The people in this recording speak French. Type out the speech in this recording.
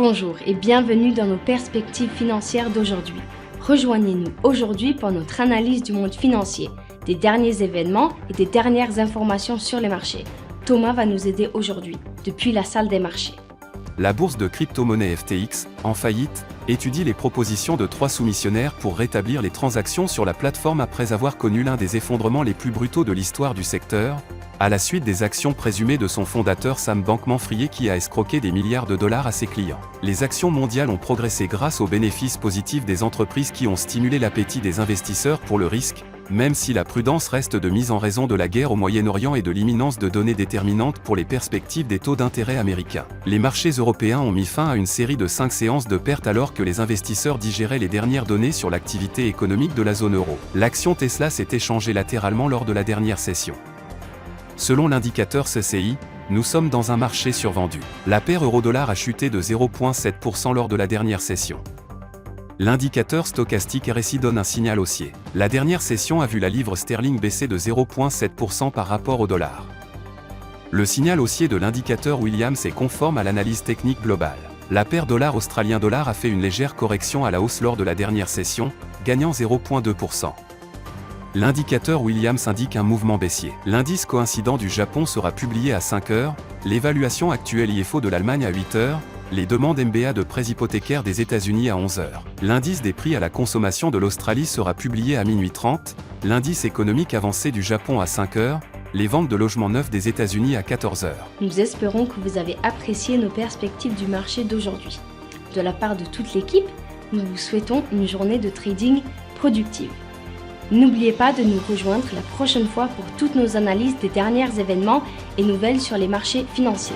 Bonjour et bienvenue dans nos perspectives financières d'aujourd'hui. Rejoignez-nous aujourd'hui pour notre analyse du monde financier, des derniers événements et des dernières informations sur les marchés. Thomas va nous aider aujourd'hui, depuis la salle des marchés. La bourse de crypto-monnaie FTX, en faillite, étudie les propositions de 3 soumissionnaires pour rétablir les transactions sur la plateforme après avoir connu l'un des effondrements les plus brutaux de l'histoire du secteur, à la suite des actions présumées de son fondateur Sam Bankman-Fried qui a escroqué des milliards de dollars à ses clients. Les actions mondiales ont progressé grâce aux bénéfices positifs des entreprises qui ont stimulé l'appétit des investisseurs pour le risque, même si la prudence reste de mise en raison de la guerre au Moyen-Orient et de l'imminence de données déterminantes pour les perspectives des taux d'intérêt américains. Les marchés européens ont mis fin à une série de 5 séances de pertes alors que les investisseurs digéraient les dernières données sur l'activité économique de la zone euro. L'action Tesla s'est échangée latéralement lors de la dernière session. Selon l'indicateur CCI, nous sommes dans un marché survendu. La paire euro-dollar a chuté de 0,7% lors de la dernière session. L'indicateur stochastique RSI donne un signal haussier. La dernière session a vu la livre sterling baisser de 0,7% par rapport au dollar. Le signal haussier de l'indicateur Williams est conforme à l'analyse technique globale. La paire dollar-australien-dollar a fait une légère correction à la hausse lors de la dernière session, gagnant 0,2%. L'indicateur Williams indique un mouvement baissier. L'indice coïncident du Japon sera publié à 5 heures, l'évaluation actuelle IFO de l'Allemagne à 8 heures, les demandes MBA de prêts hypothécaires des États-Unis à 11 heures. L'indice des prix à la consommation de l'Australie sera publié à minuit 30, l'indice économique avancé du Japon à 5 heures, les ventes de logements neufs des États-Unis à 14 heures. Nous espérons que vous avez apprécié nos perspectives du marché d'aujourd'hui. De la part de toute l'équipe, nous vous souhaitons une journée de trading productive. N'oubliez pas de nous rejoindre la prochaine fois pour toutes nos analyses des derniers événements et nouvelles sur les marchés financiers.